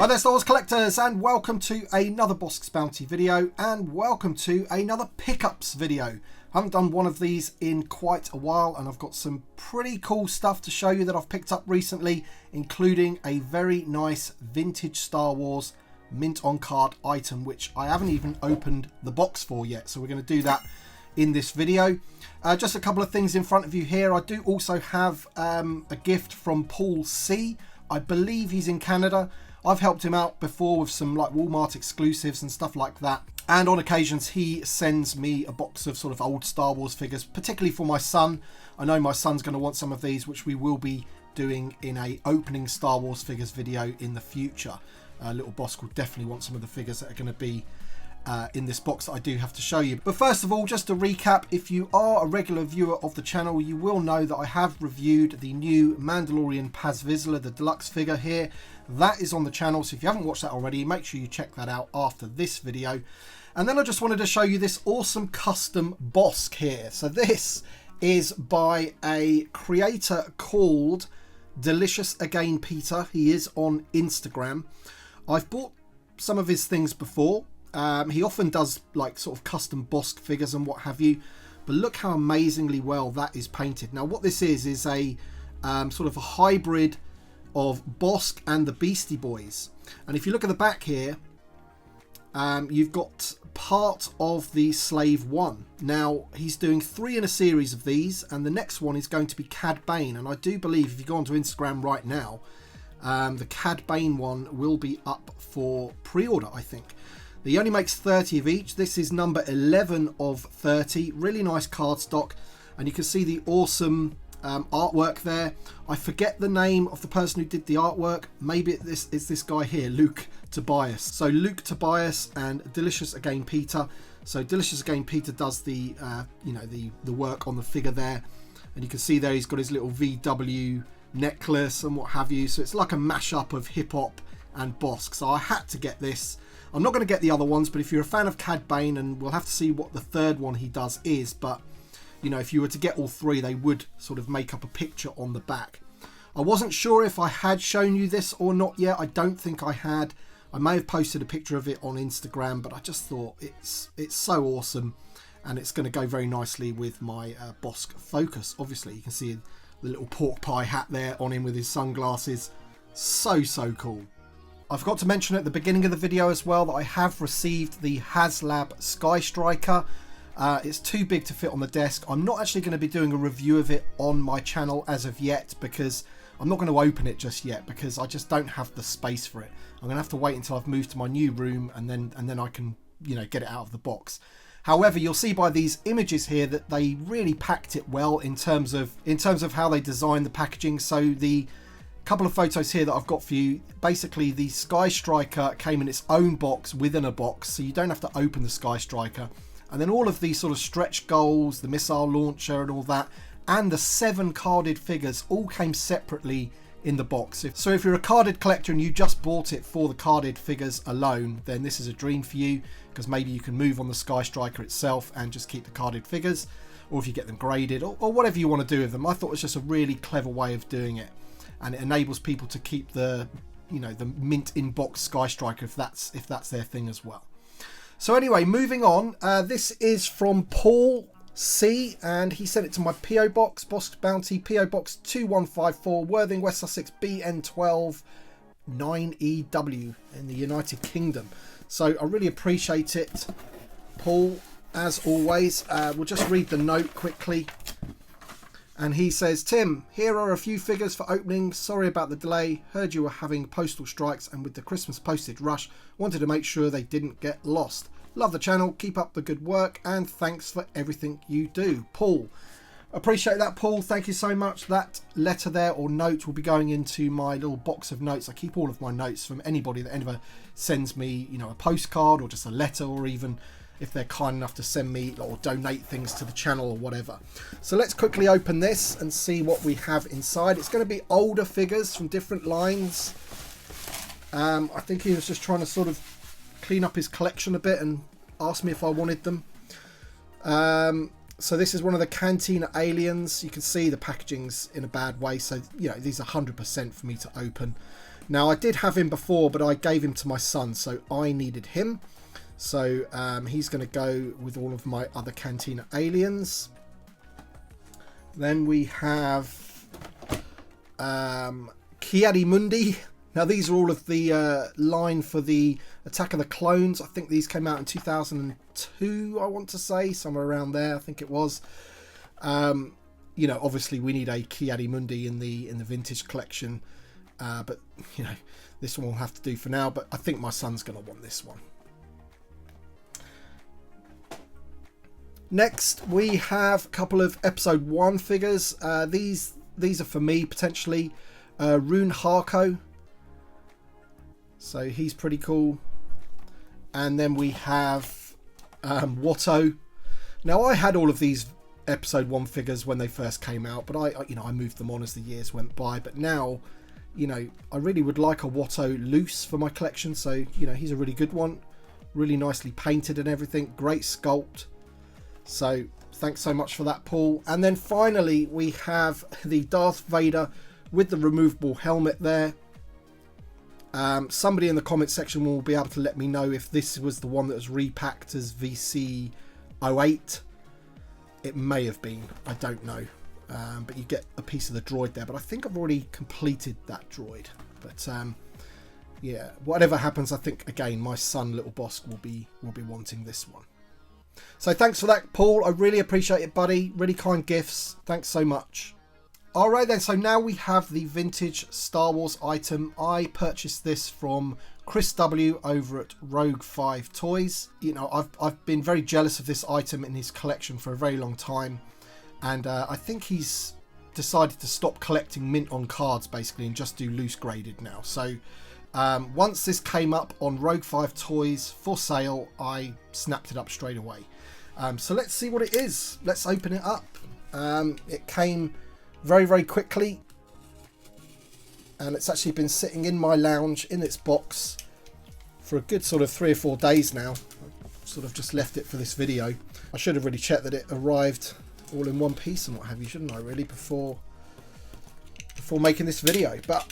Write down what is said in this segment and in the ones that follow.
Hi there Star Wars collectors, and welcome to another Bossk's Bounty video, and welcome to another pickups video. I haven't done one of these in quite a while, and I've got some pretty cool stuff to show you that I've picked up recently, including a very nice vintage Star Wars mint on card item, which I haven't even opened the box for yet, so we're going to do that in this video. Just a couple of things in front of you here. I do also have a gift from Paul C. I believe he's in Canada. I've helped him out before with some like Walmart exclusives and stuff like that. And on occasions he sends me a box of sort of old Star Wars figures, particularly for my son. I know my son's going to want some of these, which we will be doing in a opening Star Wars figures video in the future. Little Bossk will definitely want some of the figures that are going to be in this box that I do have to show you. But first of all, just to recap, if you are a regular viewer of the channel, you will know that I have reviewed the new Mandalorian Vizsla, the deluxe figure here. That is on the channel, so if you haven't watched that already, make sure you check that out after this video. And then I just wanted to show you this awesome custom Bossk here. So this is by a creator called Delicious Again Peter. He is on Instagram. I've bought some of his things before. He often does like sort of custom Bossk figures and what have you, but look how amazingly well that is painted. Now what this is a sort of a hybrid of Bossk and the Beastie Boys, and if you look at the back here, you've got part of the Slave 1. Now he's doing 3 in a series of these, and the next one is going to be Cad Bane, and I do believe if you go onto Instagram right now, the Cad Bane one will be up for pre-order, I think. He only makes 30 of each. This is number 11 of 30. Really nice cardstock, and you can see the awesome artwork there. I forget the name of the person who did the artwork. Maybe it's this guy here, Luke Tobias. So Luke Tobias and Delicious Again Peter. So Delicious Again Peter does the the work on the figure there, and you can see there he's got his little VW necklace and what have you. So it's like a mashup of hip hop and Bossk. So I had to get this. I'm not going to get the other ones, but if you're a fan of Cad Bane, and we'll have to see what the third one he does is, but you know, if you were to get all 3, they would sort of make up a picture on the back. I wasn't sure if I had shown you this or not yet. I don't think I had. I may have posted a picture of it on Instagram, but I just thought it's so awesome, and it's going to go very nicely with my Bossk Focus. Obviously you can see the little pork pie hat there on him with his sunglasses. So cool. I forgot to mention at the beginning of the video as well that I have received the HasLab Skystriker. It's too big to fit on the desk. I'm not actually going to be doing a review of it on my channel as of yet, because I'm not going to open it just yet, because I just don't have the space for it. I'm going to have to wait until I've moved to my new room, and then I can, you know, get it out of the box. However, you'll see by these images here that they really packed it well in terms of how they designed the packaging. So the couple of photos here that I've got for you, basically the Skystriker came in its own box within a box, so you don't have to open the Skystriker. And then all of these sort of stretch goals, the missile launcher and all that, and the 7 carded figures all came separately in the box. So if you're a carded collector and you just bought it for the carded figures alone, then this is a dream for you, because maybe you can move on the Skystriker itself and just keep the carded figures, or if you get them graded, or whatever you want to do with them. I thought it was just a really clever way of doing it, and it enables people to keep the, you know, the mint in box Skystriker if that's their thing as well. So anyway, moving on, this is from Paul C, and he sent it to my PO box, Bossk's Bounty, PO Box 2154, Worthing, West Sussex, BN12 9EW in the United Kingdom. So I really appreciate it, Paul, as always. We'll just read the note quickly. And he says, Tim, here are a few figures for opening. Sorry about the delay. Heard you were having postal strikes, and with the Christmas postage rush, wanted to make sure they didn't get lost. Love the channel. Keep up the good work, and thanks for everything you do. Paul. Appreciate that, Paul. Thank you so much. That letter there, or note, will be going into my little box of notes. I keep all of my notes from anybody that ever sends me, you know, a postcard or just a letter, or even if they're kind enough to send me or donate things to the channel or whatever. So let's quickly open this and see what we have inside. It's going to be older figures from different lines. I think he was just trying to sort of clean up his collection a bit and ask me if I wanted them. So this is one of the Cantina Aliens. You can see the packaging's in a bad way, so you know these are 100% for me to open. Now, I did have him before, but I gave him to my son, so I needed him. So he's going to go with all of my other Cantina aliens. Then we have Ki-Adi-Mundi. Now, these are all of the line for the Attack of the Clones. I think these came out in 2002, I want to say, somewhere around there, I think it was. You know, obviously we need a Ki-Adi-Mundi in the vintage collection, but you know, this one will have to do for now. But I think my son's going to want this one. Next, we have a couple of episode 1 figures. These are for me potentially. Rune Harko. So he's pretty cool. And then we have Watto. Now, I had all of these episode 1 figures when they first came out, but I moved them on as the years went by. But now, you know, I really would like a Watto loose for my collection. So, you know, he's a really good one. Really nicely painted and everything. Great sculpt. So thanks so much for that, Paul. And then finally, we have the Darth Vader with the removable helmet there. Somebody in the comment section will be able to let me know if this was the one that was repacked as VC08. It may have been, I don't know. But you get a piece of the droid there. But I think I've already completed that droid. But yeah, whatever happens, I think again my son, little Bossk, will be wanting this one. So thanks for that, Paul. I really appreciate it, buddy. Really kind gifts. Thanks so much. Alright then, so now we have the vintage Star Wars item. I purchased this from Chris W over at Rogue 5 Toys. You know, I've been very jealous of this item in his collection for a very long time. And I think he's decided to stop collecting mint on cards basically and just do loose graded now. So once this came up on Rogue 5 Toys for sale, I snapped it up straight away. So let's see what it is. Let's open it up. It came very, very quickly, and it's actually been sitting in my lounge in its box for a good sort of 3 or 4 days now. I've sort of just left it for this video. I should have really checked that it arrived all in one piece and what have you, shouldn't I, really, before making this video, but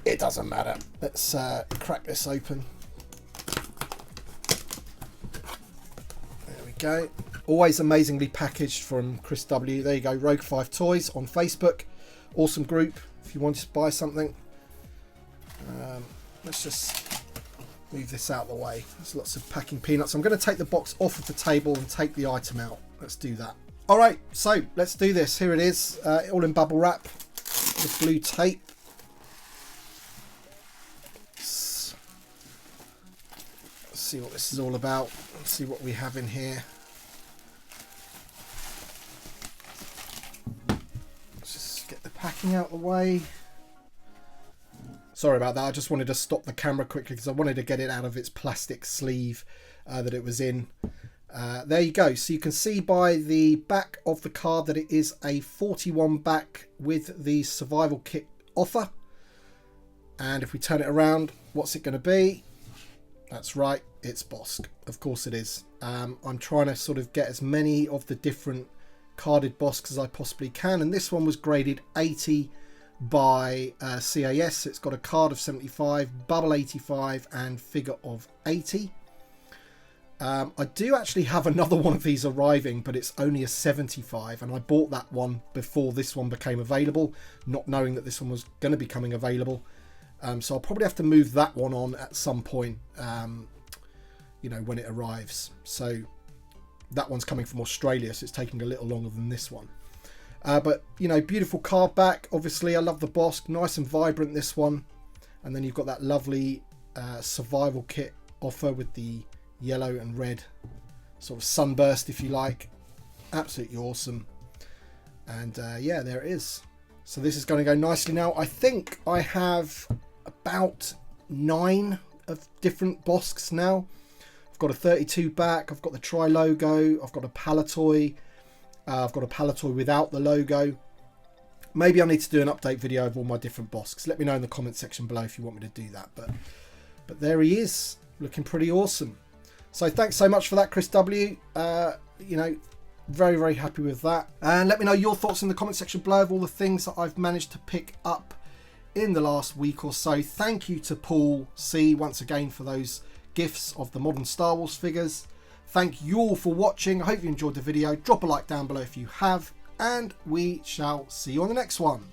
it doesn't matter. Let's crack this open. There we go. Always amazingly packaged from Chris W. There you go, Rogue 5 Toys on Facebook. Awesome group if you wanted to buy something. Let's just move this out of the way. There's lots of packing peanuts. I'm going to take the box off of the table and take the item out. Let's do that. All right, so let's do this. Here it is, all in bubble wrap with blue tape. Let's see what this is all about. Let's see what we have in here. Packing out the way. Sorry about that, I just wanted to stop the camera quickly because I wanted to get it out of its plastic sleeve that it was in. There you go. So you can see by the back of the card that it is a 41 back with the survival kit offer. And if we turn it around, what's it going to be? That's right, it's Bossk. Of course it is. I'm trying to sort of get as many of the different carded Bossk as I possibly can, and this one was graded 80 by CAS. It's got a card of 75, bubble 85 and figure of 80. I do actually have another one of these arriving, but it's only a 75, and I bought that one before this one became available, not knowing that this one was going to be coming available. So I'll probably have to move that one on at some point, you know, when it arrives. So that one's coming from Australia, so it's taking a little longer than this one. But, you know, beautiful card back. Obviously, I love the Bossk. Nice and vibrant, this one. And then you've got that lovely survival kit offer with the yellow and red sort of sunburst, if you like. Absolutely awesome. And, yeah, there it is. So this is going to go nicely now. I think I have about 9 of different Bosks now. I've got a 32 back, I've got the Tri logo, I've got a Palatoy, I've got a Palatoy without the logo. Maybe I need to do an update video of all my different Bosks. Let me know in the comment section below if you want me to do that. But there he is, looking pretty awesome. So thanks so much for that, Chris W. You know, very, very happy with that. And let me know your thoughts in the comment section below of all the things that I've managed to pick up in the last week or so. Thank you to Paul C once again for those gifts of the modern Star Wars figures. Thank you all for watching. I hope you enjoyed the video. Drop a like down below if you have, and we shall see you on the next one.